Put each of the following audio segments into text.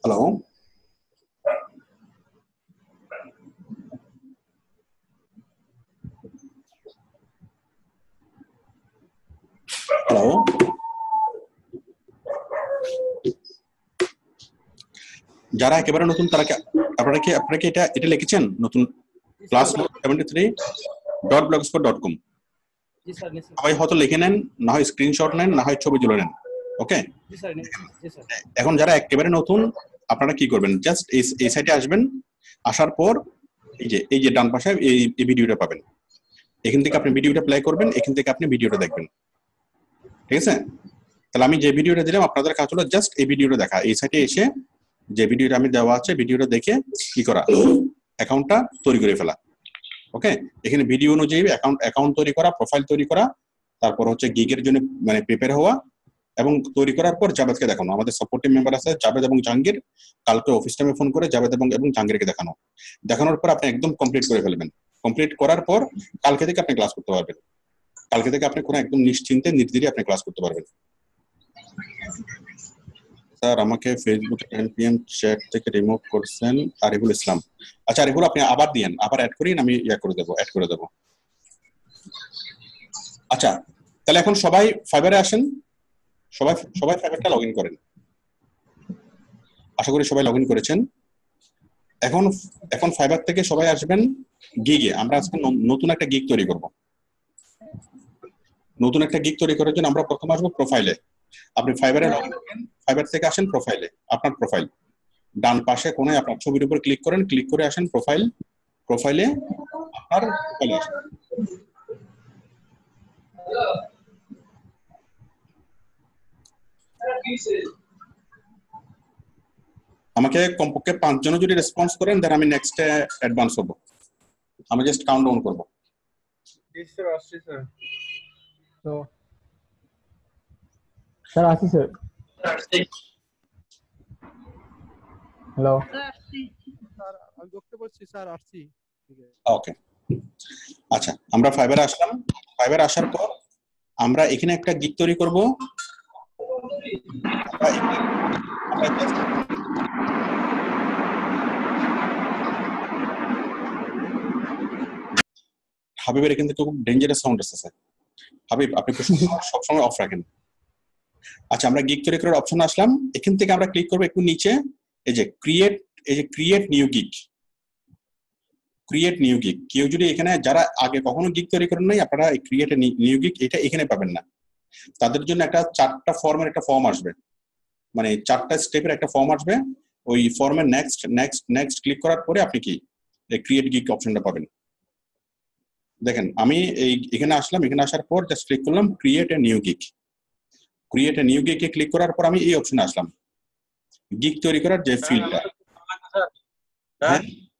Hello, hello. যারা একেবারে নতুন তারা কি আপনারা কি এটা লিখেছেন নতুন ক্লাস 73.blogspot.com? জি স্যার, সবাই হয়তো লিখে নেন, না হয় স্ক্রিনশট নেন, না হয় ছবি তুলে নেন। ওকে, জি স্যার, জি স্যার। এখন যারা একেবারে নতুন আপনারা কি করবেন, জাস্ট এই সাইটে আসবেন। আসার পর এই যে ডান পাশে এই ভিডিওটা পাবেন। এখান থেকে আপনি ভিডিওটা প্লে করবেন, এখান থেকে আপনি ভিডিওটা দেখবেন। ঠিক আছে, তাহলে আমি যে ভিডিওটা দিলাম আপনাদের কাজ হলো জাস্ট এই ভিডিওটা দেখা। এই সাইটে এসে যে ভিডিওটা আমি দেওয়া আছে ভিডিওটা দেখে কি করা, অ্যাকাউন্টটা তৈরি করে ফেলা। ওকে, এখানে ভিডিও অনুযায়ী অ্যাকাউন্ট তৈরি করা, প্রোফাইল তৈরি করা, তারপর হচ্ছে গিগের জন্য মানে প্রিপেয়ার হওয়া, এবং তৈরি করার পর জাভেদকে দেখানো। আমাদের সাপোর্টিভ মেম্বার আছে জাভেদ এবং জাহাঙ্গীর, কালকে অফিস টাইমে ফোন করে জাভেদ এবং জাহাঙ্গীরকে দেখানোর পর আপনি একদম কমপ্লিট করে ফেলবেন। কমপ্লিট করার পর কালকে থেকে আপনি ক্লাস করতে পারবেন। কালকে থেকে আপনি কোনো একদম নিশ্চিন্তে নির্দ্বিধায় আপনি ক্লাস করতে পারবেন। স্যার, আমাকে ফেসবুকে 10 PM চ্যাট থেকে রিমুভ করছেন আরিফুল ইসলাম। আচ্ছা, আরিফুল আপনি আবার দিয়েন, আবার অ্যাড করিন, আমি অ্যাড করে দেবো। আচ্ছা, তাহলে এখন সবাই ফাইবারে আসেন, সবাই ফাইবারটা লগ ইন করেন। আশা করি সবাই লগ ইন করেছেন। এখন ফাইবার থেকে সবাই আসবেন গিগে। আমরা আজকে নতুন একটা গিগ তৈরি করব। নতুন একটা গিগ তৈরি করার জন্য আমরা প্রথম আসবো প্রোফাইলে। আপনি ফাইবারে লগ ইন করেন, ফাইবার থেকে আসেন প্রোফাইলে। আপনার প্রোফাইল ডান পাশে কোণায় আপনার ছবির উপর ক্লিক করেন, ক্লিক করে আসেন প্রোফাইলে আপনার প্রোফাইলে আসেন। আমাকে কমপক্ষে 5 জন যদি রেসপন্স করেন দেন আমি নেক্সটে অ্যাডভান্স হব। আমি জাস্ট কাউন্ট ডাউন করব। স্যার আসছি স্যার। তো স্যার আসছি স্যার। হ্যালো স্যার আমি দেখতে পাচ্ছি স্যার, আসছি। ওকে, আচ্ছা আমরা ফাইবারে আসলাম। ফাইবারে আসার পর আমরা এখানে একটা গিগ তৈরি করব। হাবিবের এখান থেকে খুব ডেঞ্জারাস সাউন্ড আসছে। হাবিব, আপনি সবসময় অফ রাখেন। আচ্ছা, আমরা গিগ তৈরি করার অপশন আসলাম। এখান থেকে আমরা ক্লিক করবো একটু নিচে, এই যে create new gig. Create new gig, কেউ যদি এখানে যারা আগে কখনো গিগ তৈরি করেন নাই, আপনারা ক্রিয়েট নিউ গিগ এটা এখানে পাবেন না। তাদের জন্য একটা 4টা ফর্মের একটা ফর্ম আসবে, মানে 4টা স্টেপের একটা ফর্ম আসবে। ওই ফর্মে নেক্সট ক্লিক করার পরে আপনি কি ক্রিয়েট গিগ অপশনটা পাবেন। দেখেন আমি এখানে আসলাম, এখানে আসার পর জাস্ট ক্লিক করলাম create a new gig. Create a new গিগে ক্লিক করার পর আমি এই অপশনে আসলাম, গিগ তৈরি করার যে ফিল্ডটা।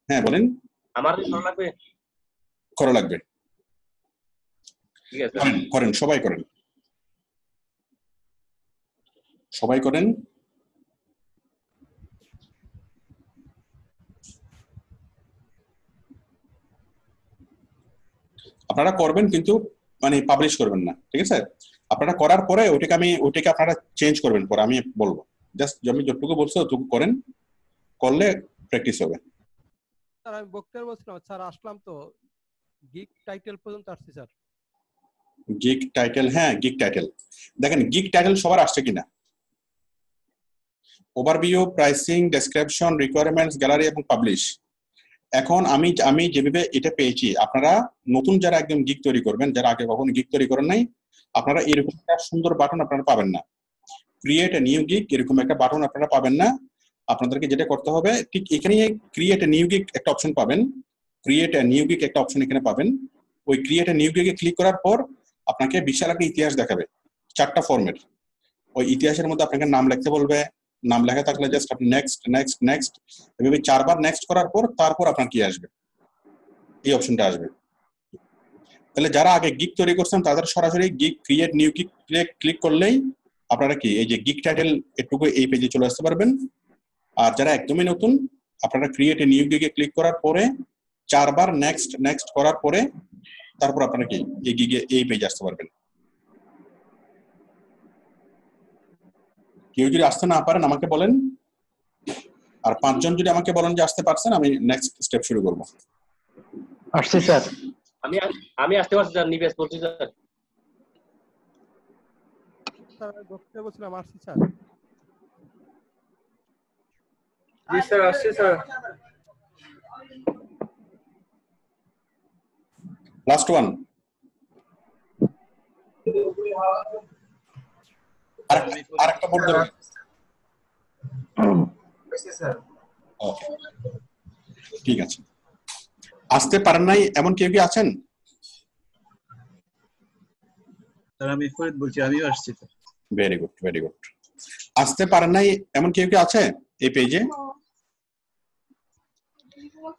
হ্যাঁ বলেন। আমার লাগবে, করা লাগবে। ঠিক আছে, করেন, সবাই করেন। আপনারা করবেন কিন্তু মানে পাবলিশ করবেন না, ঠিক আছে? আপনারা করার পরে ওইটাকে আপনারা চেঞ্জ করবেন, পরে আমি বলবো। জাস্ট আমি যতটুকু বলছি ততটুকু করেন, করলে প্র্যাকটিস হবে। স্যার আমি বক্তব্য বলছিলাম, স্যার আসলাম তো, গিগ টাইটেল পর্যন্ত আসছি স্যার। গিগ টাইটেল, হ্যাঁ গিগ টাইটেল দেখেন, গিগ টাইটেল সবার আসছে কিনা। Overview, pricing, description, requirements, gallery এবং পাবলিশ। এখন আমি যেভাবে এটা পেয়েছি, আপনারা নতুন যারা একদম গিগ তৈরি করবেন, যারা আগে কখনো গিগ তৈরি করেন নাই, আপনারা এরকম একটা সুন্দর বাটন আপনারা পাবেন না। ক্রিয়েট এ নিউ গিগ এরকম একটা বাটন আপনারা পাবেন না। আপনাদেরকে যেটা করতে হবে, ঠিক এখানে ক্রিয়েট এ নিউ গিগ একটা অপশন পাবেন। ক্রিয়েট এ নিউ গিগ একটা অপশন এখানে পাবেন। ওই ক্রিয়েট এ নিউ গিগে ক্লিক করার পর আপনাকে বিশাল একটা ইতিহাস দেখাবে, 4টা ফরম্যাট। ওই ইতিহাসের মধ্যে আপনাকে নাম লিখতে বলবে। নাম লেখা থাকলে জাস্ট আপনি নেক্সট এভাবে 4বার নেক্সট করার পর তারপর আপনার কি আসবে, এই অপশনটা আসবে। তাহলে যারা আগে গিগ তৈরি করছেন তাদের সরাসরি gig create new gig click করলেই আপনারা কি এই যে গিগ টাইটেল এটুকু এই পেজে চলে আসতে পারবেন। আর যারা একদমই নতুন, আপনারা ক্রিয়েট এ নিউ গিগে ক্লিক করার পরে 4বার নেক্সট করার পরে তারপর আপনারা কি এই গিগে এই পেজে আসতে পারবেন। কেউ যদি আসতে না পারেন আমাকে বলেন, আর 5 জন যদি আমাকে বলেন যে আসতে পারছেন, আমি নেক্সট স্টেপ শুরু করব। আসছে স্যার। আমি আসতে পারছি স্যার, নিবেশ বলছি স্যার। স্যার আমি বক্তব্য বলছিলাম, আসছি স্যার। জি স্যার, আসছে স্যার। Last one. আরেকটা বোর্ড দেবেন। ওকে, ঠিক আছে। আসতে পারেন নাই এমন কেউ কি আছেন? স্যার আমি ফরিদ বলছি, আমিও আসছি sir. Very good, very good. আসতে পারেন নাই এমন কেউ কি আছে এই পেজে?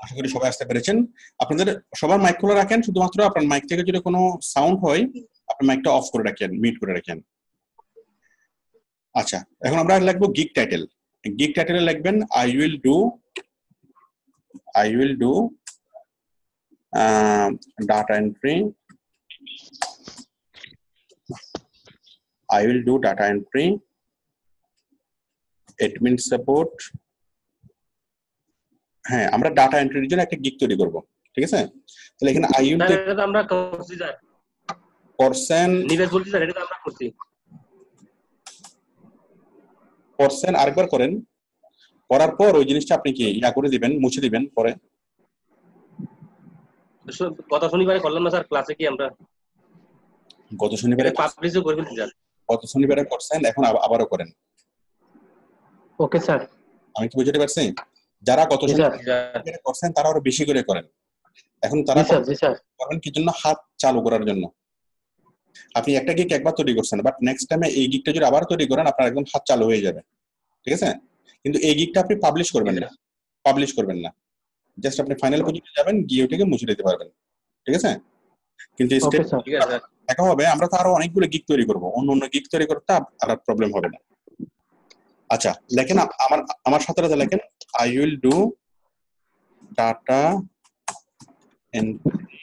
আশা করি সবাই আসতে পেরেছেন। আপনাদের সবার মাইক খোলা রাখেন, শুধুমাত্র আপনার মাইক থেকে যদি কোনো সাউন্ড হয় আপনি মাইকটা অফ করে রাখেন, মিউট করে রাখেন। আচ্ছা, এখন আমরা লিখবো গিগ টাইটেল। গিগ টাইটেলে লিখবেন I will do data entry. I will do data entry, admin support. হ্যাঁ, আমরা ডাটা এন্ট্রির জন্য একটা গিগ তৈরি করব, ঠিক আছে? তাহলে এখানে আই উইল স্যার এটা তো আমরা করছি স্যার, পারসন নিবেশ বলছি স্যার, এটা তো আমরা করছি। আরেকবার করেন, করার পর ওই জিনিসটা আপনি কি ইয়া করে দিবেন, মুছে দিবেন পরে। গত শনিবারে করলাম না স্যার ক্লাসে, কি আমরা গত শনিবারে পাবলিশও করে ফেলছি স্যার। গত শনিবারে করছেন, এখন আবারও করেন। Okay sir. আমি কি বুঝতে পারছি? যারা গত জি স্যার। শনিবারে করছেন তারা আরো বেশি করে করেন। এখন তারা জি স্যার, জি স্যার। করবেন কি জন্য? হাত চালু করার জন্য। আপনি একটা গিগ একবার তৈরি করছেন, বাট নেক্সট টাইমে এই গিগটা যদি আবার তৈরি করেন আপনার একদম হাত চালু হয়ে যাবে, ঠিক আছে? কিন্তু এই গিগটা আপনি পাবলিশ করবেন না, জাস্ট আপনি ফাইনাল পর্যন্ত যাবেন, গিয়ে ওটাকে মুছে দিতে পারবেন, ঠিক আছে? কিন্তু ওকে স্যার। ঠিক আছে স্যার। দেখা হবে, আমরা তো আরো অনেকগুলো গিগ তৈরি করবো, অন্য গিগ তৈরি করতে আর প্রবলেম হবে না। আচ্ছা, লেখেন আমার সাথে সাথে লেখেন I will do data entry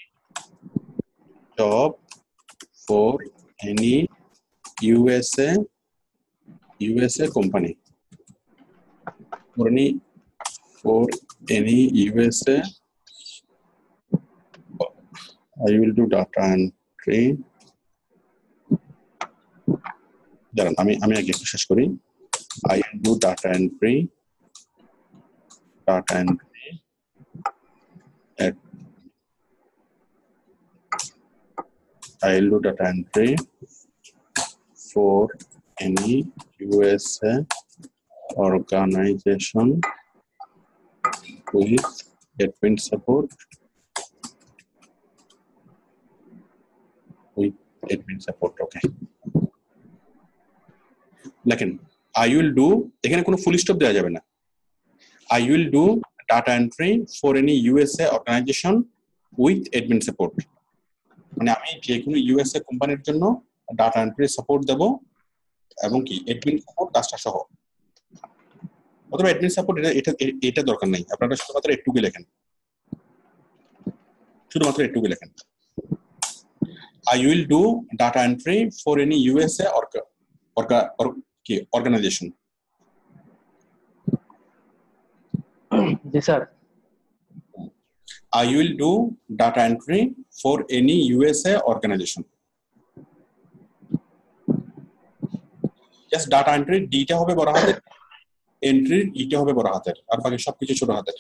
job for any USA company. For any USA, I will do data entry. দাঁড়ান, আমি আগে একটু শেষ করি। I will do data entry at I will do data entry for any USA organization with admin support. Okay. দেখেন, I will do, এখানে কোনো full stop দেওয়া যাবে না। I will do data entry for any USA organization with admin support. মানে আমি যে কোনো USA কোম্পানির জন্য ডাটা এন্ট্রি সাপোর্ট দেব, এবং কি অ্যাডমিন সাপোর্ট কাজটা সহ। অথবা অ্যাডমিন সাপোর্ট এটা দরকার নেই, আপনারা শুধুমাত্র একটুকু লেখেন, I will do data entry for any USA organization. G sir. I will do data entry for any USA organization. Just data entry ডিটা হবে বড় হাতের, এন্ট্রি ইটা হবে বড় হাতের, আর বাকি সবকিছু ছোট হাতের।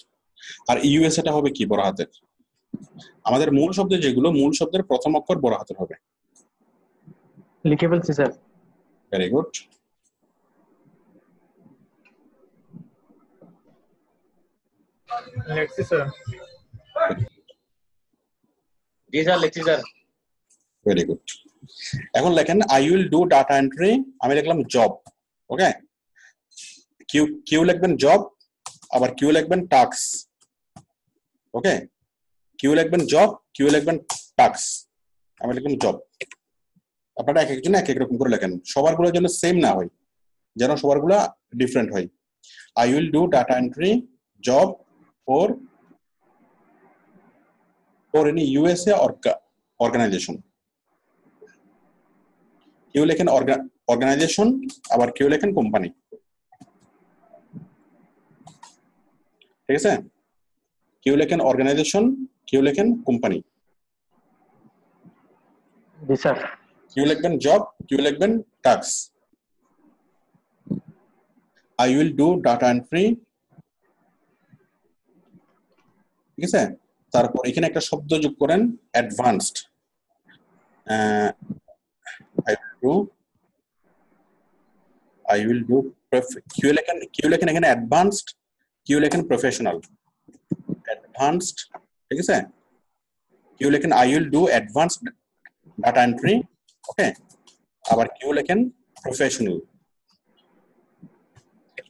আর ইউএসএটা হবে কি বড় হাতের। আমাদের মূল শব্দ যেগুলো, মূল শব্দের প্রথম অক্ষর বড় হাতের হবে। লিখে ফেলছি স্যার। Very good. লিখছি স্যার। জি স্যার, লিখছি স্যার। Very good. এখন লেখেন I will do data entry, আমি লিখলাম জব। ওকে, কিউ লিখবেন জব, আবার কিউ লিখবেন টাস্ক। ওকে, কিউ লিখবেন জব, কিউ লিখবেন টাস্ক, আমি লিখলাম জব। আপনারা এক একজন এক এক রকম করে লেখেন, সবারগুলোর জন্য সেম না হয়, যেন সবারগুলো ডিফারেন্ট হয়। I will do data entry job for any USA organization. কেউ লেখেন অর্গানাইজেশন, আবার কেউ লেখেন কোম্পানি। ঠিক আছে? কেউ লেখেন অর্গানাইজেশন, কেউ লেখেন কোম্পানি। জি স্যার। কেউ লিখবেন জব, কেউ লিখবেন task. I will do data entry, ঠিক আছে? তারপর এখানে একটা শব্দ যোগ করেন অ্যাডভান্সড। I will do কেউ লেখেন এখানে অ্যাডভান্সড, কেউ লেখেন প্রফেশনাল। অ্যাডভান্সড, ঠিক আছে? কেউ লেখেন I will do advanced data entry, ওকে? আবার কেউ লেখেন professional.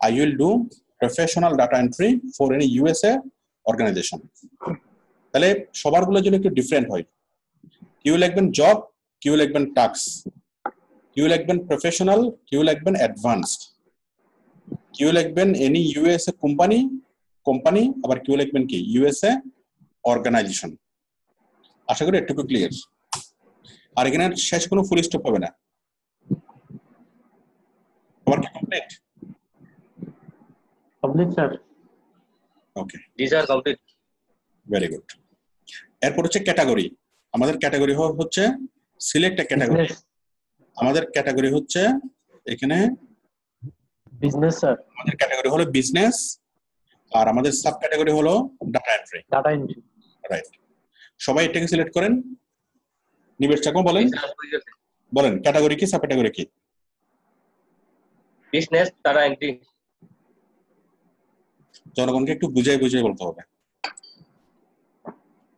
I will do professional data entry for any USA organization. তাহলে সবারগুলো যেন একটু ডিফারেন্ট হয়। কেউ লিখবেন জব, কেউ লিখবেন টাস্ক, কেউ লিখবেন প্রফেশনাল, কেউ লিখবেন অ্যাডভান্সড, কেউ লিখবেন এনি ইউএসএ কোম্পানি, আবার কেউ লিখবেন কি ইউএসএ অর্গানাইজেশন। আশা করি একটু ক্লিয়ার। আর এখানে শেষ কোনো ফুল স্টপ হবে না। আবার কি কমপ্লিট? Complete sir. ওকে, জি স্যার কমপ্লিট। Very good. এরপর হচ্ছে ক্যাটাগরি। আমাদের ক্যাটাগরি হচ্ছে সিলেক্ট এ ক্যাটাগরি। আমাদের ক্যাটাগরি হচ্ছে এখানে বিজনেস স্যার। আমাদের ক্যাটাগরি হলো বিজনেস, আর আমাদের সাব ক্যাটাগরি হলো data entry. Data entry. Right. সবাই এটাকে সিলেক্ট করেন। নিবেশ চাকমা বলেন, জি স্যার, হয়ে গেছে। বলেন ক্যাটাগরি কি, সাব ক্যাটাগরি কি? Business data entry. জনগণকে একটু বুঝাই বলতে হবে।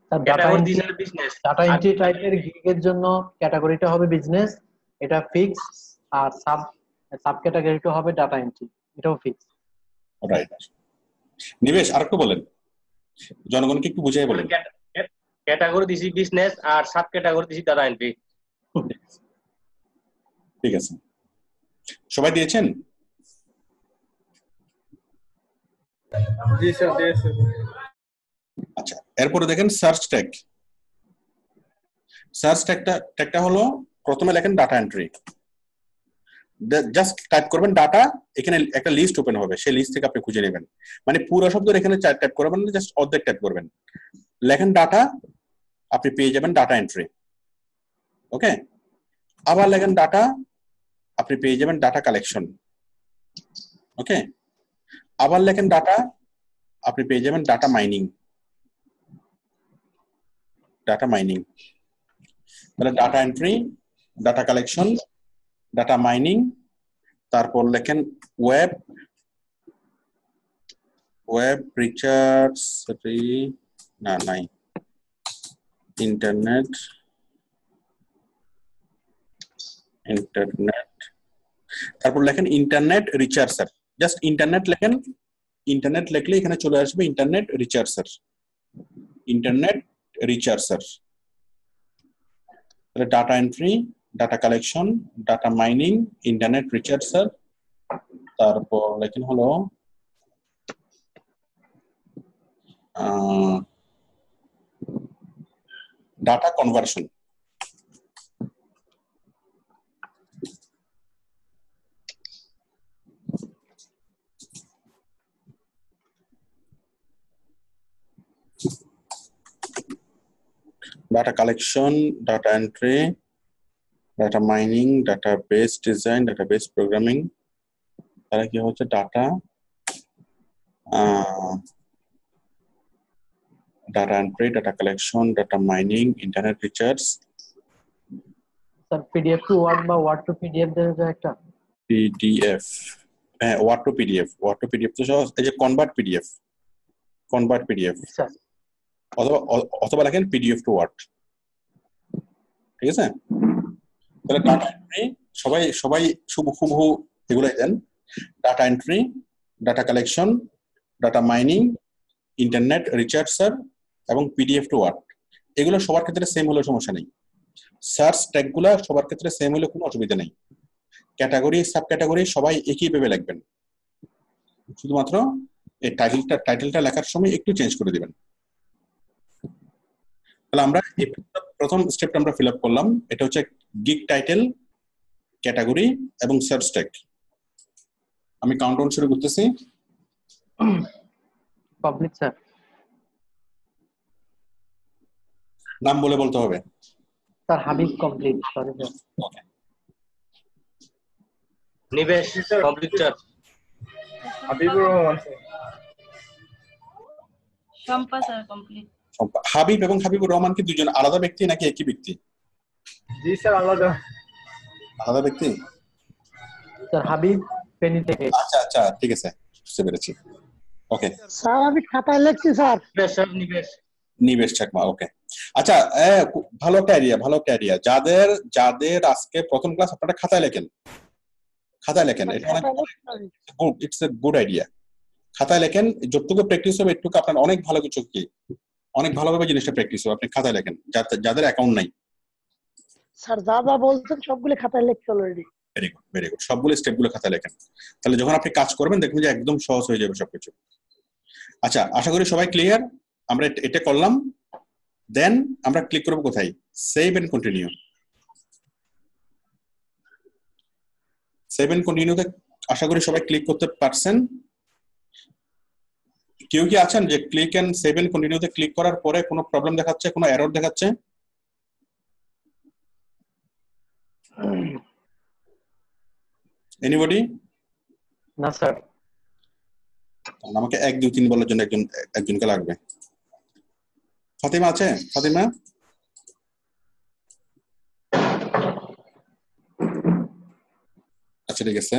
স্যার ডাটা ক্যাটাগরি এন্ট্রি, দিয়েছে বিজনেস। ডাটা এন্ট্রি টাইপের গিগের জন্য ক্যাটাগরিটা হবে বিজনেস, এটা ফিক্স। আর সাব ক্যাটাগরিটা হবে ডাটা এন্ট্রি, এটাও ফিক্স। রাইট। নিবেশ আরেকটু বলেন, জনগণকে একটু বুঝাই বলেন। ক্যাটাগরি দিছি বিজনেস আর সাব ক্যাটাগরি দিছি ডাটা এন্ট্রি। ঠিক আছে, সবাই দিয়েছেন? জি স্যার দিয়েছে। আচ্ছা, এরপরে দেখেন সার্চ ট্যাগ। সার্চ ট্যাগটা হলো প্রথমে লেখেন ডাটা এন্ট্রি, জাস্ট টাইপ করবেন ডাটা, এখানে একটা লিস্ট ওপেন হবে, সেই লিস্ট থেকে আপনি খুঁজে নেবেন। মানে পুরো শব্দ এখানে টাইপ করবেন না, জাস্ট অর্ধেক টাইপ করবেন। লেখেন ডাটা, আপনি পেয়ে যাবেন ডাটা এন্ট্রি, ওকে? আবার লেখেন ডাটা, আপনি পেয়ে যাবেন ডাটা কালেকশন, ওকে? আবার লেখেন ডাটা, আপনি পেয়ে যাবেন ডাটা মাইনিং। তাহলে data entry, data collection, data mining, তারপর লেখেন ওয়েব রিসার্চ, নাই ইন্টারনেট, তারপর লেখেন ইন্টারনেট রিসার্চার। জাস্ট ইন্টারনেট লেখেন, ইন্টারনেট লিখলে এখানে চলে আসবে ইন্টারনেট রিসার্চার। তাহলে data entry, data collection, data mining, internet researcher, তারপর লেখেন হলো data conversion. Data collection, data entry, data mining, database design, database programming, তারা কি হচ্ছে data entry, data collection, data mining, internet research. Sir PDF to word বা word two PDF দেওয়া যায় একটা? পিডিএফ, হ্যাঁ ওয়ার্ড টু পিডিএফ তো সহজ। এই যে কনভার্ট পিডিএফ, স্যার অথবা লেখেন পিডিএফ টু ওয়ার্ড, ঠিক আছে? তাহলে ডাটা এন্ট্রি সবাই হুবহু এগুলাই দেন। Data entry, data collection, data mining, internet researcher এবং পিডিএফ টু ওয়ার্ড, এগুলো সবার ক্ষেত্রে সেম হলে সমস্যা নেই। সার্চ ট্যাগগুলো সবার ক্ষেত্রে সেম হলে কোনো অসুবিধা নেই। ক্যাটাগরি, সাব ক্যাটাগরি সবাই একই ভাবে লিখবেন, শুধুমাত্র এই টাইটেলটা লেখার সময় একটু চেঞ্জ করে দিবেন। তাহলে আমরা এই প্রথম স্টেপটা আমরা ফিল আপ করলাম, এটা হচ্ছে গিগ টাইটেল, ক্যাটাগরি এবং সার্চ ট্যাগ। আমি কাউন্টডাউন শুরু করতেছি। Complete sir. নাম বলে বলতে হবে। Sir Habib complete, sorry sir. Okay, Nibesh complete sir. Habibur Rahman sir. Shampa sir complete. Habib এবং হাবিবুর রহমান কি দুজন আলাদা ব্যক্তি নাকি একই ব্যক্তি? জি স্যার, আলাদা। আলাদা ব্যক্তি। স্যার হাবিব পেনি থেকে। আচ্ছা আচ্ছা, ঠিক আছে, বুঝতে পেরেছি। ওকে, স্যার আমি খাতায় লিখছি স্যার। নিবেশ স্যার, নিবেশ। নিবেশ চাকমা। ওকে, আচ্ছা, ভালো একটা আইডিয়া, ভালো একটা আইডিয়া। যাদের যাদের আজকে প্রথম ক্লাস, আপনারা খাতায় লেখেন, খাতায় লেখেন, এটা অনেক good, it's a good idea. খাতায় লেখেন, যতটুকু প্র্যাকটিস হবে একটু আপনার অনেক ভালো কিছু কি, অনেক ভালোভাবে জিনিসটা প্র্যাকটিস হবে। আপনি খাতায় লেখেন, যাদের অ্যাকাউন্ট নাই। স্যার যা যা বলছেন সবগুলো খাতায় লিখছি already. Very good, very good. সবগুলো স্টেপগুলো খাতায় লেখেন, তাহলে যখন আপনি কাজ করবেন দেখবেন যে একদম সহজ হয়ে যাবে সবকিছু। আচ্ছা, আশা করি সবাই ক্লিয়ার। আমরা এটা করলাম, দেন আমরা ক্লিক করব কোথায়? Save and continue. Save and কন্টিনিউতে আশা করি সবাই ক্লিক করতে পারছেন। কেউ কি আছেন যে ক্লিক এন্ড সেভ এন্ড কন্টিনিউতে ক্লিক করার পরে কোনো প্রবলেম দেখাচ্ছে, কোনো এরর দেখাচ্ছে? এনিবডি? না স্যার। আমাকে 1 2 3 বলার জন্য একজনকে লাগবে। ফাতিমা আছে? ফাতিমা? আচ্ছা, ঠিক আছে।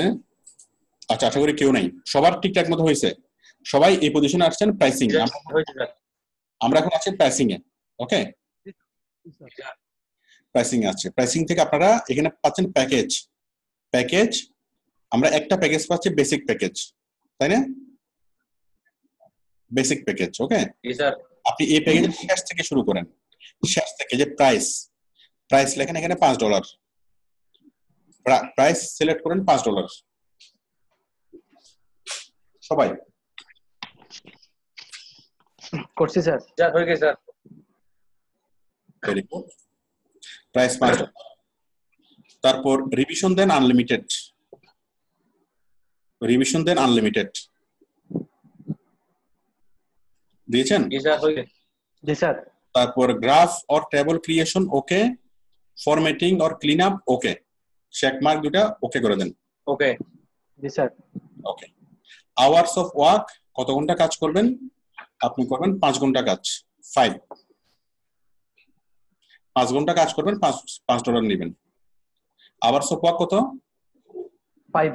আচ্ছা, আশা করি কেউ নাই, সবার ঠিকঠাক মতো হয়েছে। সবাই এই পজিশনে আসছেন প্রাইসিং। আমরা এখন আছি প্রাইসিং এ। ওকে, প্রাইসিং এ আছে। প্রাইসিং থেকে আপনারা এখানে পাচ্ছেন প্যাকেজ। প্যাকেজ আমরা একটা প্যাকেজ পাচ্ছি, বেসিক প্যাকেজ, তাই না? Basic package. ওকে, আপনি এই প্যাকেজের শেষ থেকে শুরু করেন। শেষ থেকে যে প্রাইস লেখেন এখানে $5, প্রাইস সিলেক্ট করেন $5। সবাই করছি স্যার। স্যার হয়ে গেছে স্যার। Very good. প্রাইস $5। তারপর রিভিশন দেন আনলিমিটেড। রিভিশন দেন আনলিমিটেড দিয়েছেন? জি স্যার, হয়ে গেছে। জি স্যার। তারপর graph or table creation okay, formatting or clean up okay, check mark দুটা ওকে করে দেন। ওকে। জি sir. Okay. Hours of work, কত ঘন্টা কাজ করবেন? আপনি করবেন 5 ঘন্টা কাজ। 5 ঘন্টা কাজ করবেন, $5 নেবেন। আওয়ার্স অফ ওয়ার্ক কত? 5।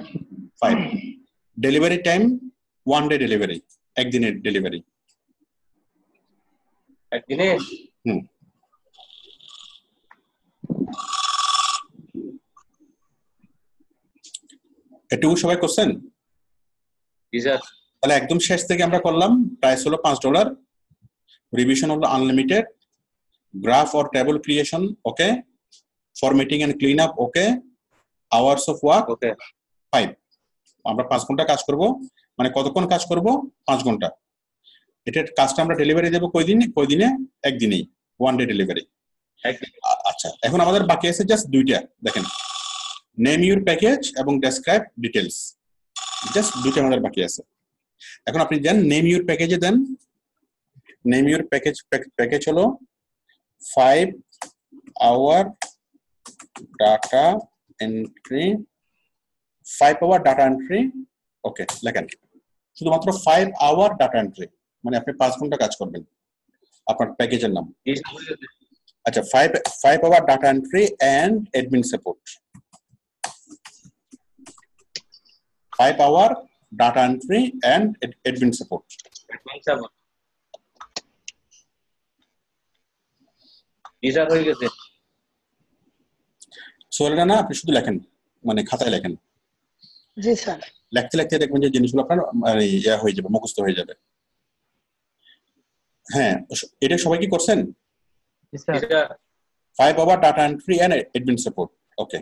ডেলিভারি টাইম 1 ডে ডেলিভারি, একদিনের ডেলিভারি। একদিনে? এটুকু সবাই করছেন? জি স্যার। তাহলে একদম শেষ থেকে আমরা করলাম, প্রাইস হলো $5, রিভিশন হলো unlimited, graph or table creation okay, formatting and clean up okay, hours of work okay 5। আমরা 5 ঘন্টা কাজ করব, মানে কতক্ষণ কাজ করব? 5 ঘন্টা। এটার কাজটা আমরা ডেলিভারি দেব কয়দিনে? একদিনেই, 1 ডে ডেলিভারি। আচ্ছা, এখন আমাদের বাকি আছে জাস্ট দুইটা। দেখেন, নেম ইউর প্যাকেজ এবং ডেসক্রাইব ডিটেলস, জাস্ট দুইটা আমাদের বাকি আছে। এখন আপনি দেন নেম ইউর প্যাকেজে দেন। নেম ইউর প্যাকেজ হলো 5 hour data entry, 5 hour data entry okay লেখেন। শুধুমাত্র 5 আওয়ার ডাটা এন্ট্রি, মানে আপনি 5 ঘন্টা কাজ করবেন, আপনার প্যাকেজের নাম। আচ্ছা, 5 hour data entry and admin support. 5 hour data entry and admin support. হয়ে গেছে। সোলটা না, আপনি শুধু লেখেন, মানে খাতায় লেখেন। জি স্যার। লিখতে লিখতে দেখবেন যে জিনিসগুলো আপনার মানে ইয়া হয়ে যাবে, মুখস্থ হয়ে যাবে। হ্যাঁ, এটা সবাই কি করছেন? 5 hour data entry and admin support okay.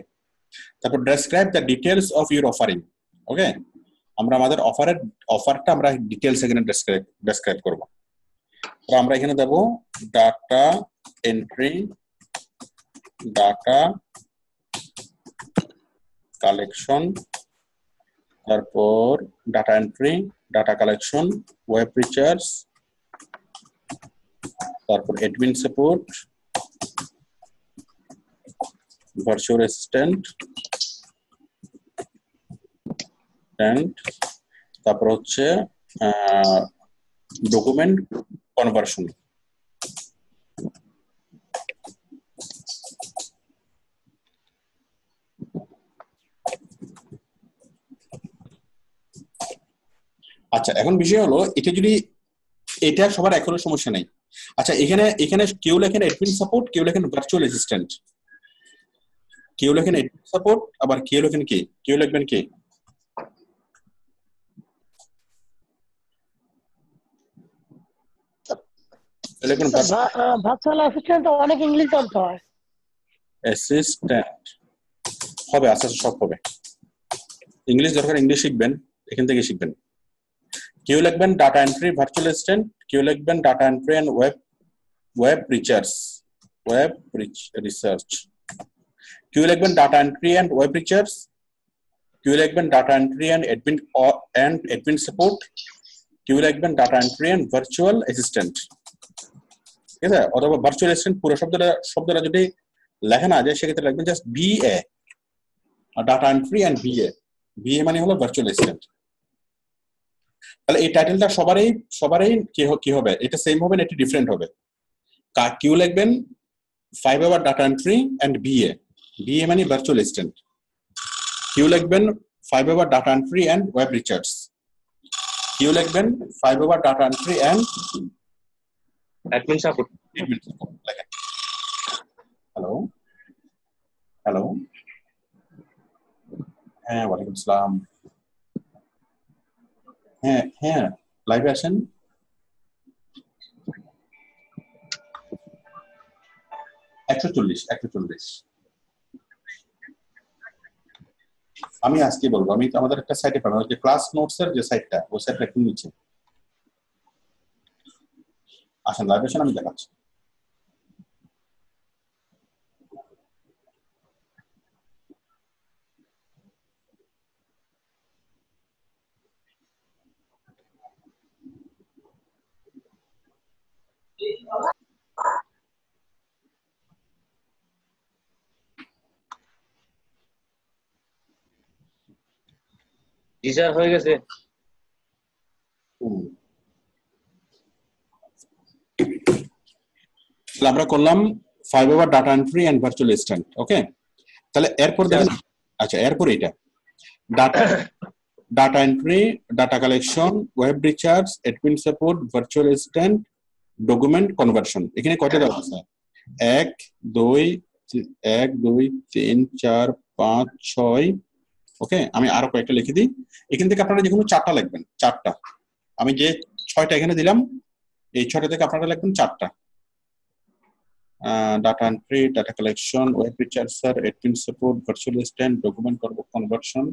তারপর describe the details of your offering okay. আমরা আমাদের অফারটা আমরা ডিটেইলস এখানে ডেসক্রাইব করব। তো আমরা এখানে দেব ডাটা এন্ট্রি, ডাটা কালেকশন, তারপর data entry, data collection, web features, তারপর admin support, virtual assistant, and তারপর হচ্ছে ডকুমেন্ট কনভার্সন। আচ্ছা, এখন বিষয় হলো এটা যদি এটা সবার এখনো সমস্যা নেই। আচ্ছা, এখানে এখানে কেউ লেখেন অ্যাডমিন সাপোর্ট, কেউ লেখেন ভার্চুয়াল অ্যাসিস্ট্যান্ট, কেউ লেখেন অ্যাডমিন সাপোর্ট, আবার কেউ লেখেন কি, কেউ লিখবেন কি? লেখেন ভার্চুয়াল অ্যাসিস্ট্যান্ট অনেক ইংলিশ জানতে হয়। অ্যাসিস্ট্যান্ট হবে, আস্তে আস্তে সব হবে। ইংলিশ দরকার, ইংলিশ শিখবেন, এখান থেকে শিখবেন। কেউ লিখবেন ডাটা এন্ট্রি ভার্চুয়াল অ্যাসিস্ট্যান্ট, কেউ লিখবেন data entry and web research, web research, কেউ লিখবেন data entry and web research, কেউ লিখবেন data entry and admin support, কেউ লিখবেন data entry and virtual assistant. ঠিক আছে? অথবা ভার্চুয়াল অ্যাসিস্ট্যান্ট পুরো শব্দটা যদি লেখা না যায় সেক্ষেত্রে লিখবেন just BA, data entry and BA মানে হলো ভার্চুয়াল অ্যাসিস্ট্যান্ট। তাহলে এই টাইটেলটা সবারই কি হবে? এটা সেম হবে না, এটা ডিফারেন্ট হবে। কেউ লিখবেন 5 hour data entry and BA মানে ভার্চুয়াল অ্যাসিস্ট্যান্ট, কেউ লিখবেন 5 hour data entry and web research, কেউ লিখবেন 5 hour data entry and admin support. Hello hello, হ্যাঁ ওয়ালাইকুম আসসালাম, হ্যাঁ হ্যাঁ লাইভে আসেন। $140 আমি আজকে বলবো। আমি আমাদের একটা সাইটে পাবো, যে ক্লাস নোটস এর যে সাইটটা, ওই সাইটটা একটু নিচে আসেন, লাইভে আসেন, আমি দেখাচ্ছি। জি স্যার, হয়ে গেছে। আমরা করলাম 5 hour data entry and virtual assistant. Okay, তাহলে এরপর দেখেন। আচ্ছা, এরপর এটা data entry, data collection, web research, admin support, virtual assistant, document conversion. এখানে কয়টা দেওয়া আছে? 1 2 3 4 5 6। ওকে, আমি আরো কয়েকটা লিখে দিই। এখান থেকে আপনারা যে কোনো 4টা লিখবেন, 4টা। আমি যে 6টা এখানে দিলাম, এই 6টা থেকে আপনারা লিখবেন 4টা। Data entry, data collection, web researcher, admin support, virtual assistant, document conversion,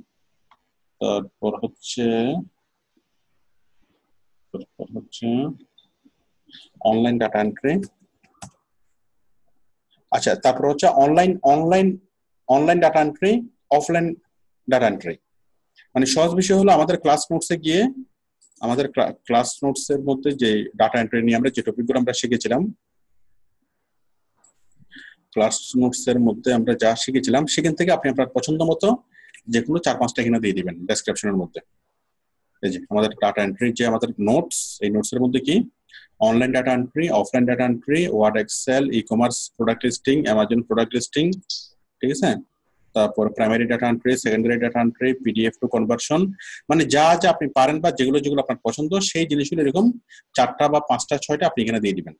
তারপর হচ্ছে অনলাইন ডাটা এন্ট্রি। আচ্ছা, তারপর হচ্ছে online data entry, offline data entry. মানে সহজ বিষয় হলো আমাদের ক্লাস নোটসে গিয়ে, আমাদের ক্লাস নোটস এর মধ্যে যে ডাটা এন্ট্রি নিয়ে আমরা যে টপিকগুলো আমরা শিখেছিলাম, ক্লাস নোটস এর মধ্যে আমরা যা শিখেছিলাম সেখান থেকে আপনি আপনার পছন্দ মতো যে কোনো 4-5টা এখানে দিয়ে দিবেন ডেসক্রিপশনের মধ্যে। এই যে আমাদের ডাটা এন্ট্রি যে আমাদের নোটস, এই নোটস এর মধ্যে কি online data entry, offline data entry, word, excel, e commerce product listing, Amazon product listing, ঠিক আছে? তারপর primary data entry, secondary data entry, PDF to conversion, মানে যা যা আপনি পারেন বা যেগুলো আপনার পছন্দ সেই জিনিসগুলো এরকম 4টা বা 5টা 6টা আপনি এখানে দিয়ে দিবেন।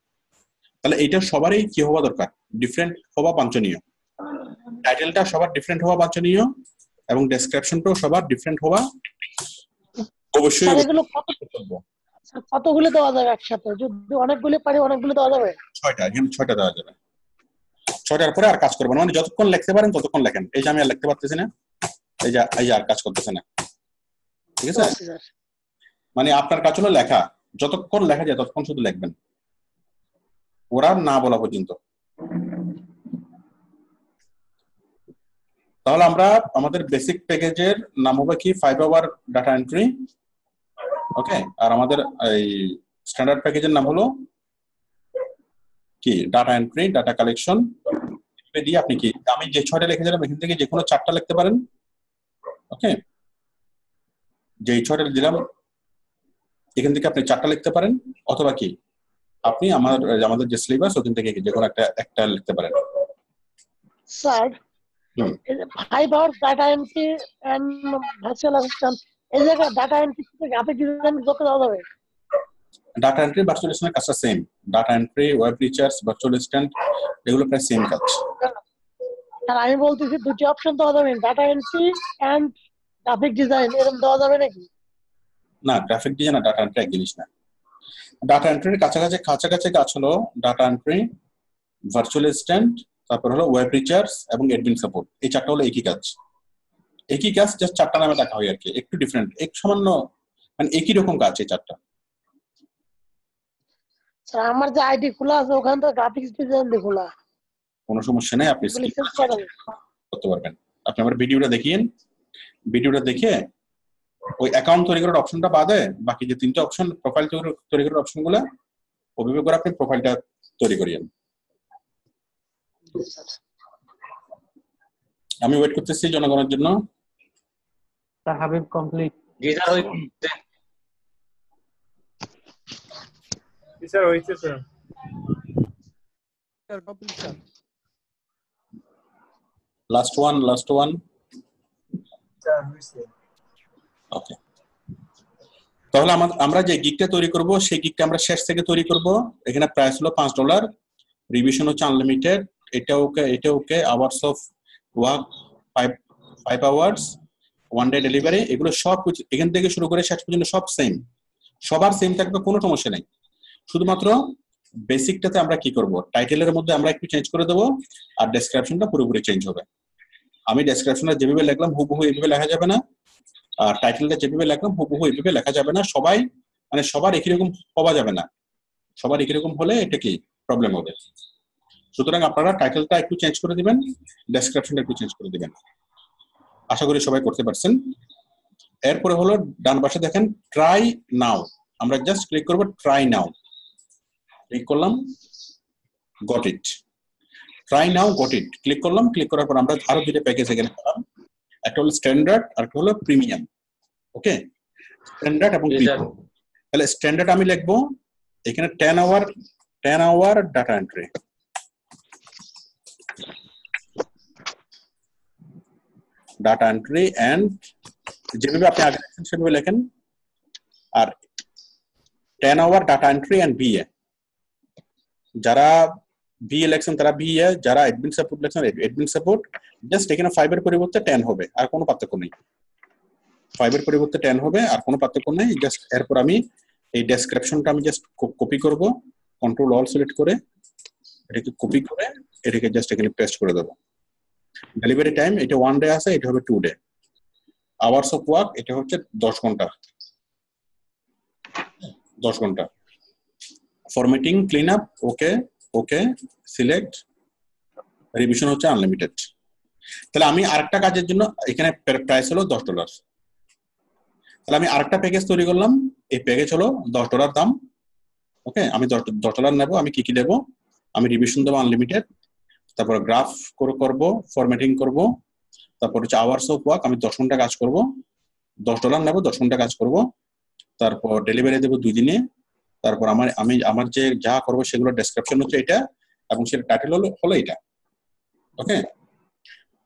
তাহলে এইটা সবারই কি হওয়া দরকার? ডিফারেন্ট হওয়া বাঞ্ছনীয়। টাইটেলটা সবার ডিফারেন্ট হওয়া বাঞ্ছনীয় এবং ডেসক্রিপশনটাও সবার ডিফারেন্ট হওয়া অবশ্যই। এগুলো কতগুলো দেওয়া যাবে একসাথে? যদি অনেকগুলো পারি অনেকগুলো দেওয়া যাবে? 6টা, এখানে 6টা দেওয়া যাবে। 6টার পরে আর কাজ করবেন, মানে যতক্ষণ লিখতে পারেন ততক্ষণ লেখেন। এই যে আমি আর লিখতে পারতেছি না, এই যে আর কাজ করতেছে না, ঠিক আছে? মানে আপনার কাজ হলো লেখা, যতক্ষণ লেখা যায় ততক্ষণ শুধু লিখবেন, ওরা না বলা পর্যন্ত। তাহলে আমরা আমাদের বেসিক প্যাকেজের নাম হবে কি 5 আওয়ার ডাটা এন্ট্রি, ওকে। আর আমাদের এই স্ট্যান্ডার্ড প্যাকেজের নাম হলো কি ডাটা এন্ট্রি, ডাটা কালেকশন। দিয়ে আপনি কি আমি যে 6টা লিখে দিলাম এখান থেকে যে কোনো 4টা লিখতে পারেন, ওকে। যে 6টা দিলাম এখান থেকে আপনি 4টা লিখতে পারেন, অথবা কি আপনি আমাদের যে সিলেবাস ওখান থেকে যে কোনো একটা লিখতে পারেন। Sir, 5 hour data entry and virtual assistant, এই জায়গায় ডাটা এন্ট্রি থেকে গ্রাফিক ডিজাইন যোগ করা যাবে? ডাটা এন্ট্রি ভার্চুয়াল অ্যাসিস্ট্যান্টের কাজটা same. Data entry, web research, virtual assistant এগুলো প্রায় সেম কাজ। আর আমি বলতেছি দুটি অপশন দেওয়া যাবে, data entry and graphic design, এরকম দেওয়া যাবে নাকি? না, গ্রাফিক ডিজাইন আর ডাটা এন্ট্রি এক জিনিস না। ডাটা এন্ট্রির কাছাকাছি কাজ হলো ডাটা এন্ট্রি, ভার্চুয়াল অ্যাসিস্ট্যান্ট, তারপর হলো ওয়েব রিসার্চ এবং অ্যাডমিন সাপোর্ট। এই 4টা হলো একই কাজ, জাস্ট 4টা নামে দেখা হয় আর কি, একটু ডিফারেন্ট, এক সামান্য মানে একই রকম কাজ এই 4টা। স্যার আমার যে আইডি খোলা আছে ওখানে তো গ্রাফিক্স ডিজাইন দিয়ে খোলা। কোনো সমস্যা নেই, আপনি এগুলি স্কিপ চেঞ্জ করা যাবে? করতে পারবেন। আপনি আমার ভিডিওটা দেখিয়েন, ভিডিওটা দেখে ওই অ্যাকাউন্ট তৈরি করার অপশনটা বাদে বাকি যে 3টা অপশন, প্রোফাইল তৈরি করার অপশনগুলো ওইভাবে করে আপনি প্রোফাইলটা তৈরি করিয়েন। আমি ওয়েট করতেছি জনগণের জন্য। Sir Habib complete. জি স্যার হইছে। স্যার হয়েছে sir. Sir complete sir. Last one sir হয়েছে। ওকে। তাহলে আমরা যে গিগটা তৈরি করব সেই গিগটা আমরা শেষ থেকে তৈরি করব। এখানে প্রাইস হলো $5, রিভিশন হচ্ছে আনলিমিটেড, এটা okay, hours of work 5 hours, 1 day delivery, এগুলো সব এখান থেকে শুরু করে শেষ পর্যন্ত সব সেম, সবার সেম থাকবে, কোনো সমস্যা নেই। শুধুমাত্র বেসিকটাতে আমরা কি করব, টাইটেলের মধ্যে আমরা একটু চেঞ্জ করে দেবো আর ডেসক্রিপশনটা পুরোপুরি চেঞ্জ হবে। আমি ডেসক্রিপশনটা যেভাবে লিখলাম হুবহু এইভাবে লেখা যাবে না, আর টাইটেলটা যেভাবে লিখলাম হুবহু এইভাবে লেখা যাবে না। সবার একই রকম হওয়া যাবে না, সবার একই রকম হলে এটা কি প্রবলেম হবে। সুতরাং আপনারা টাইটেলটা একটু চেঞ্জ করে দিবেন, ডেসক্রিপশনটা একটু চেঞ্জ করে দিবেন। আশা করি সবাই করতে পারছেন। এরপরে হলো ডান পাশে দেখেন ট্রাই নাও, আমরা জাস্ট ক্লিক করব ট্রাই নাও, ক্লিক করলাম, got it. Try now, got it click করলাম। ক্লিক করার পর আমরা আরো 2টা প্যাকেজ এখানে পেলাম, একটা হলো স্ট্যান্ডার্ড আর একটা হলো প্রিমিয়াম। ওকে, স্ট্যান্ডার্ড এবং প্রিমিয়াম। তাহলে স্ট্যান্ডার্ড আমি লিখবো এখানে 10 আওয়ার ডাটা এন্ট্রি, এন্ড যেভাবে আপনি আগে লিখেন সেভাবে লেখেন। আর 10 hour data entry and BA, যারা বিএ লেখছেন তারা বিএ, যারা অ্যাডমিন সাপোর্ট লেখছেন অ্যাডমিন সাপোর্ট। জাস্ট এখানে 5 এর পরিবর্তে 10 হবে, আর কোনো পার্থক্য নেই। 5 এর পরিবর্তে 10 হবে, আর কোনো পার্থক্য নেই। জাস্ট এরপর আমি এই ডেসক্রিপশনটা আমি জাস্ট কপি করব, কন্ট্রোল অল সিলেক্ট করে এটাকে কপি করে এটাকে জাস্ট এখানে পেস্ট করে দেবো। ডেলিভারি টাইম এটা 1 ডে আছে, এটা হবে 2 ডে। আওয়ার্স অফ ওয়ার্ক এটা হচ্ছে 10 ঘন্টা, 10 ঘন্টা। ফরম্যাটিং ক্লিন আপ ওকে সিলেক্ট, রিভিশন হচ্ছে আনলিমিটেড। তাহলে আমি আরেকটা কাজের জন্য এখানে প্রাইস হলো $10। তাহলে আমি আরেকটা প্যাকেজ তৈরি করলাম, এই প্যাকেজ হলো $10 দাম। ওকে, আমি $10 নেব। আমি কি দেব, আমি রিভিশন দেবো আনলিমিটেড, তারপর গ্রাফ করব, ফরম্যাটিং করব, তারপর হচ্ছে আওয়ার্স অফ ওয়ার্ক আমি 10 ঘন্টা কাজ করব, $10 নেব, 10 ঘন্টা কাজ করব। তারপর ডেলিভারি দেবো 2 দিনে। তারপর আমার যে যা করবো সেগুলো ডেসক্রিপশন হচ্ছে এটা, এবং সেটা টাইটেল হলো এটা। ওকে,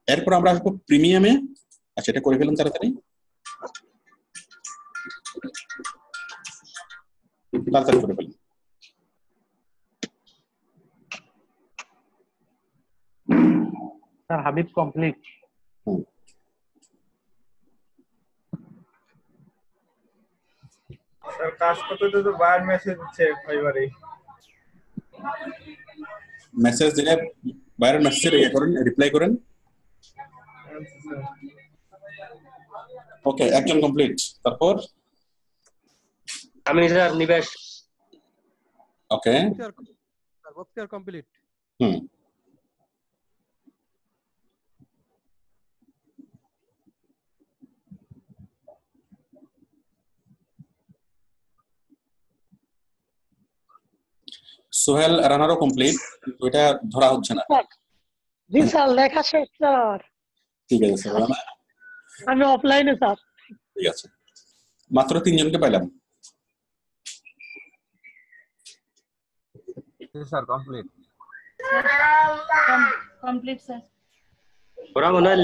এরপর আমরা আসবো প্রিমিয়ামে। আচ্ছা, এটা করে ফেলুন তাড়াতাড়ি। করে ফেলুন। Sir Habib complete. স্যার কাজ করতে তো বাইরে মেসেজ দিচ্ছে ফাইবারে। মেসেজ দিলে বাইরের মেসেজে রিপ্লাই করেন। ওকে, একজন কমপ্লিট। তারপর আমি স্যার নিবেশ। ওকে, বক্তিয়ার কমপ্লিট। সোহেল রানারও কমপ্লিট, কিন্তু এটা ধরা হচ্ছে না। জি স্যার, লেখা শেষ স্যার। ঠিক আছে স্যার, আমি অফলাইনে স্যার। ঠিক আছে, মাত্র 3 জনকে পাইলাম। Sir complete. Complete sir. ওরা মনে হয়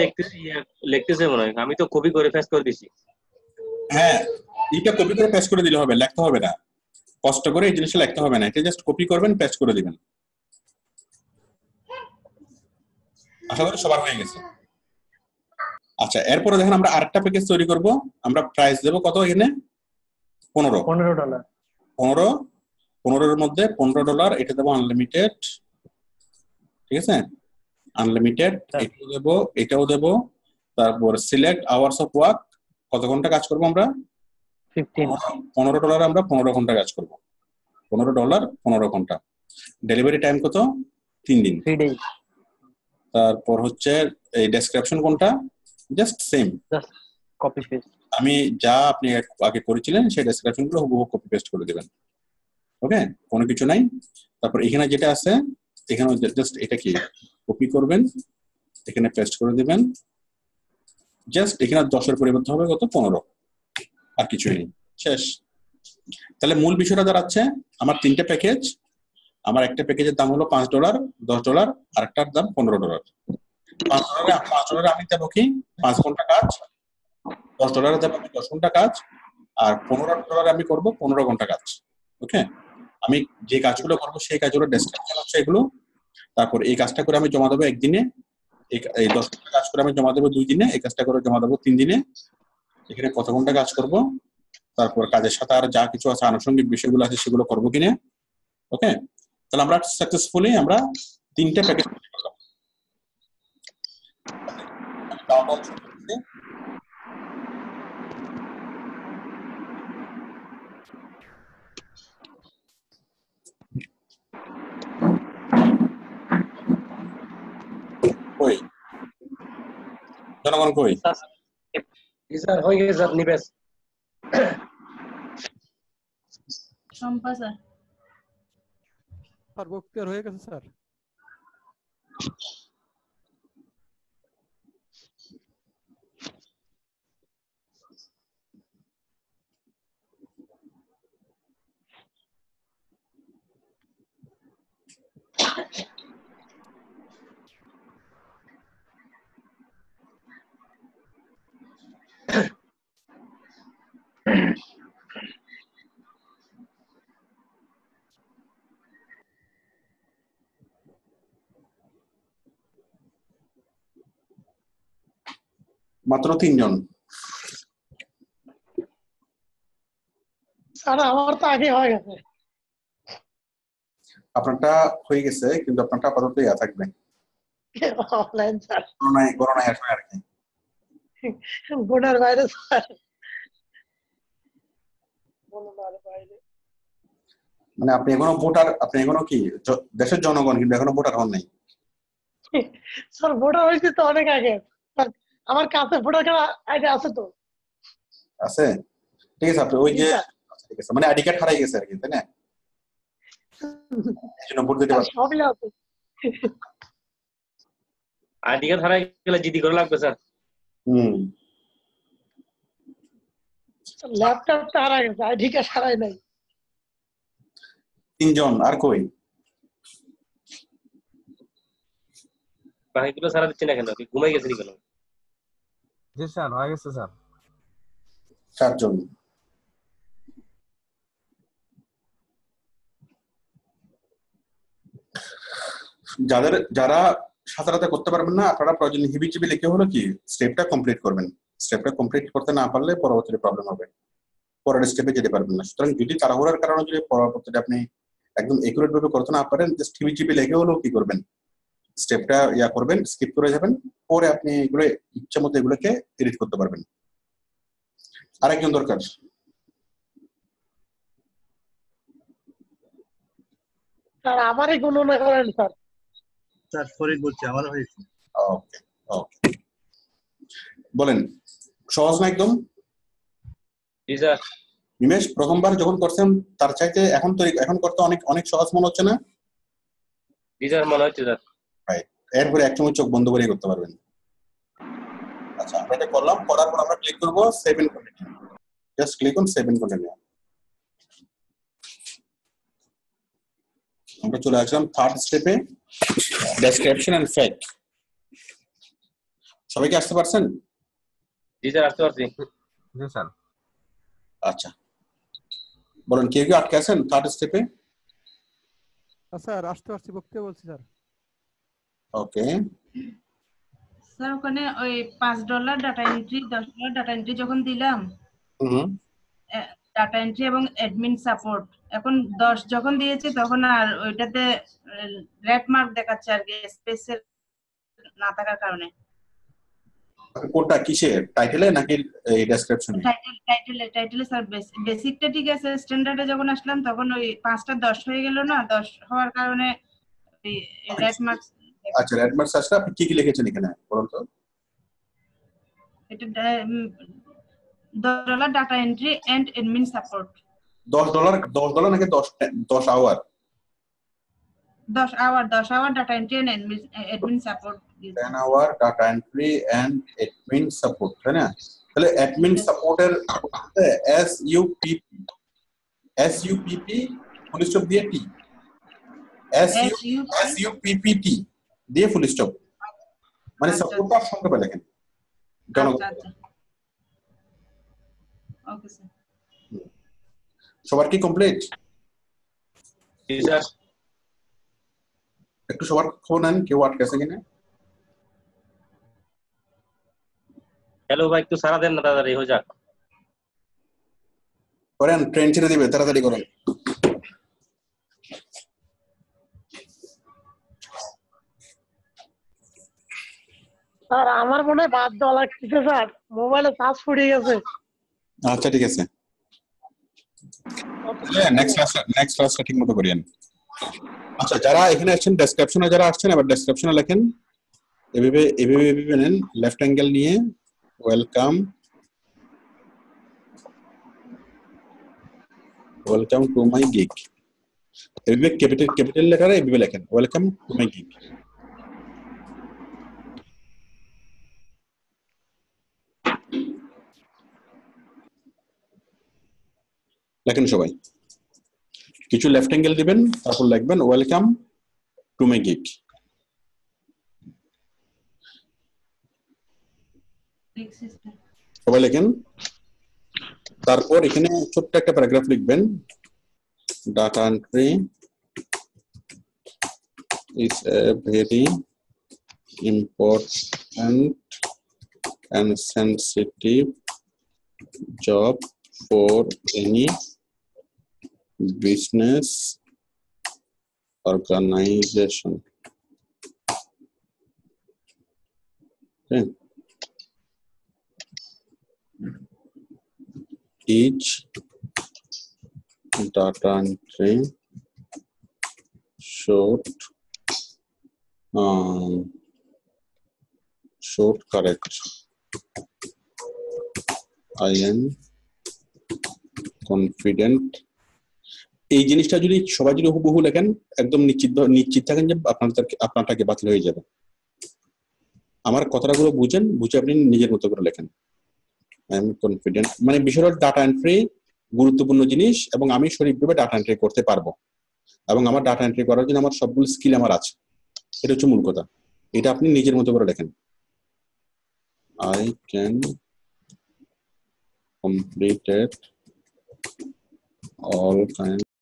লিখতেছে মনে হয়, আমি তো কপি করে পেস্ট করে দিছি। হ্যাঁ, এটা কপি করে পেস্ট করে দিলে হবে, লিখতে হবে না, কষ্ট করে এই জিনিসটা লিখতে হবে না, এটা জাস্ট কপি করবেন, পেস্ট করে দিবেন। আশা করি সবার হয়ে গেছে। আচ্ছা, এরপরে দেখেন আমরা আরেকটা প্যাকেজ তৈরি করব। আমরা প্রাইস দেব কত এখানে? $15। $15 মধ্যে $15 এটা দেবো আনলিমিটেড। ঠিক আছে, আনলিমিটেড এটাও দেবো, এটাও দেবো। তারপর সিলেক্ট আওয়ার্স অফ ওয়ার্ক, কত ঘন্টা কাজ করবো আমরা? $15 আমরা 15 ঘন্টা কাজ করব। $15 15 ঘন্টা। ডেলিভারি টাইম কত? 3 দিন। তারপর হচ্ছে এই ডেসক্রিপশন কোনটা? Just same, copy paste. আমি যা আপনি আগে করেছিলেন সেই ডেসক্রিপশনগুলো হুবহু কপি পেস্ট করে দিবেন। ওকে, কোনো কিছু নাই। তারপর এখানে যেটা আছে, এখানে জাস্ট এটা কি কপি করবেন, এখানে পেস্ট করে দিবেন। জাস্ট এখানে 10-এর পরিবর্তে হবে কত? 15, আর কিছুই নেই, শেষ। তাহলে মূল বিষয়টা দাঁড়াচ্ছে আমার 3টে প্যাকেজ। আমার একটা প্যাকেজের দাম হলো $5, $10, আর একটার দাম $15। $5 আমি দেবো কি 5 ঘন্টা কাজ, $10 দেবো আমি 10 ঘন্টা কাজ, আর $15 আমি করবো 15 ঘন্টা কাজ। ওকে, আমি যে কাজগুলো করবো সেই কাজগুলো ডেসক্রিপশন হচ্ছে এগুলো। তারপর এই কাজটা করে আমি জমা দেবো একদিনে, এই 10 ঘন্টা কাজ করে আমি জমা দেবো 2 দিনে, এই কাজটা করে জমা দেবো 3 দিনে। এখানে কত ঘন্টা কাজ করব, তারপর কাজের সাথে আর যা কিছু আছে আনুষঙ্গিক বিষয়গুলো আছে সেগুলো করবো কিনা। ওকে, তাহলে আমরা সাকসেসফুলি আমরা 3টে প্যাকেজ তৈরি করলাম। কই জনগণ কই? স্যার হয়ে গেছে sir, Nibesh. Shampa sir. Sir Bakhtiar হয়ে গেছে স্যার। মাত্র 3 জন। স্যার আমার তো আগে হয়ে গেছে। আপনারটা হয়ে গেছে, কিন্তু আপনারটা আপাতত ইয়া থাকবে অফলাইন স্যার, করোনায় আসবে আর কি। গুণার বাইরে স্যার, গুণার বাইরে। মানে আপনি এখনো ভোটার, আপনি এখনো কি দেশের জনগণ, কিন্তু এখনো ভোটার হন নাই। স্যার ভোটার হয়েছে তো অনেক আগে স্যার, আমার কাছে ভোটার কার্ড আইডি আছে তো। আছে, ঠিক আছে। আপনি ওই যে ঠিক আছে, মানে আইডি কার্ড হারাই গেছে আর কি, তাই না? এইজন্য ভোট দিতে পারছেন। সবই আছে। আইডি কার্ড হারাই গেলে জিডি করা লাগবে স্যার। ল্যাপটপটা হারাই গেছে, আইডি কার্ড হারাই নাই। 3 জন আর কই? বাকিগুলো সারা দিচ্ছে না কেন? ঘুমাই গেছে কেন? জি স্যার হয়ে গেছে স্যার। 4 জন। যারা সাথে সাথে করতে পারবেন না, আপনারা প্রয়োজনে হিবিজিবি লিখে হলো কি স্টেপটা কমপ্লিট করবেন। স্টেপটা কমপ্লিট করতে না পারলে পরবর্তীতে প্রবলেম হবে, পরের স্টেপে যেতে পারবেন না। সুতরাং যদি তাড়াহুড়ার কারণে যদি পরবর্তীতে আপনি একদম একুরেট ভাবে করতে না পারেন, জাস্ট হিবিজিবি লিখে হলো কি করবেন, স্টেপটা ইয়া করবেন, স্কিপ করে যাবেন, পরে আপনি এগুলো ইচ্ছা মতো এগুলোকে এডিট করতে পারবেন। আরেকজন দরকার। স্যার আমারই গণনা করেন স্যার। স্যার ফরিদ বলছি, আমারও হয়েছে। ওকে ওকে, বলেন। সহজ না একদম? জি স্যার। নিমেশ প্রথমবার যখন করছেন তার চাইতে এখন করতে অনেক অনেক সহজ মনে হচ্ছে না? জি স্যার মনে হচ্ছে স্যার। রাইট, এরপরে এক সময় চোখ বন্ধ করে করতে পারবেন। আচ্ছা আমরা এটা করলাম, করার পর আমরা ক্লিক করব save and continue. Just click on save and continue. আমরা চলে আসলাম থার্ড স্টেপে, ডেসক্রিপশন এন্ড ফ্যাক্ট। সবাই কি আসতে পারছেন? জি স্যার আসতে পারছি। জি স্যার। আচ্ছা বলেন, কেউ কি আটকে আছেন থার্ড স্টেপে? স্যার আসতে পারছি, বক্তব্য বলছি স্যার। ওকে, স্যার ওখানে ওই $5 ডাটা এন্ট্রি, $10 ডাটা এন্ট্রি যখন দিলাম, হুম, ডাটা এন্ট্রি এবং অ্যাডমিন সাপোর্ট, এখন 10 যখন দিয়েছে তখন আর ওইটাতে রেড মার্ক দেখাচ্ছে আর কি, স্পেসের না থাকার কারণে। কোনটা কিসে, টাইটেলে নাকি এই ডেসক্রিপশনে? টাইটেলে স্যার বেসিকটা ঠিক আছে, স্ট্যান্ডার্ডে যখন আসলাম তখন ওই 5টা 10 হয়ে গেল না, 10 হওয়ার কারণে ওই রেড মার্ক। আচ্ছা রেড মার্ক সার্চটা আপনি কি কি লিখেছেন এখানে বলুন তো? এটা $10 data entry and admin support. $10 নাকি 10 hour? 10 hour data entry and admin support. 10 hour data entry and admin support, তাই না? তাহলে অ্যাডমিন সাপোর্টের SUPP ফুল স্টপ দিয়ে টি, SUPPT দিয়ে ফুল স্টপ, মানে সাপোর্টটা সংক্ষেপে লেখেন। Okay sir. সবার কি কমপ্লিট? জি স্যার। একটু সবার খবর নেন, কেউ আটকে আছে কিনা। হ্যালো ভাই, একটু সারা দেন না, তাড়াতাড়ি হয়ে যাক। করেন, ট্রেন ছেড়ে দিবে, তাড়াতাড়ি করেন। স্যার আমার মনে হয় বাদ দেওয়া লাগতেছে স্যার, মোবাইলে চার্জ ফুরিয়ে গেছে। আচ্ছা ঠিক আছে, নেক্সট ক্লাসটা ঠিক মতো করিয়েন। আচ্ছা যারা এখানে আসছেন ডেসক্রিপশনে, যারা আসছেন আবার ডেসক্রিপশনে লেখেন, এভাবে নেন, লেফট অ্যাঙ্গেল নিয়ে ওয়েলকাম টু মাই গিগ, এভাবে ক্যাপিটাল লেটারে এভাবে লেখেন, ওয়েলকাম টু মাই গিগ। লেখেন সবাই, কিছু লেফট অ্যাঙ্গেল দিবেন, তারপর লিখবেন ওয়েলকাম টু মাই গিগ। সবাই লেখেন, তারপর এখানে ছোট্ট একটা প্যারাগ্রাফ লিখবেন, data entry is a very important and sensitive job for any business organization. Okay. Each data entry should correct. I am confident. এই জিনিসটা যদি সবাই যদি হুবহু লেখেন, একদম নিশ্চিত থাকেন যে আপনারটাকে বাতিল হয়ে যাবে। আমার কথাগুলো বুঝে আপনি নিজের মতো করে লেখেন। আই এম কনফিডেন্ট, মানে বিষয়টা ডাটা এন্ট্রি গুরুত্বপূর্ণ জিনিস এবং আমি সঠিকভাবে ডাটা এন্ট্রি করতে পারবো এবং আমার ডাটা এন্ট্রি করার জন্য আমার সবগুলো স্কিল আমার আছে, এটা হচ্ছে মূল কথা। এটা আপনি নিজের মতো করে লেখেন। I can complete all kinds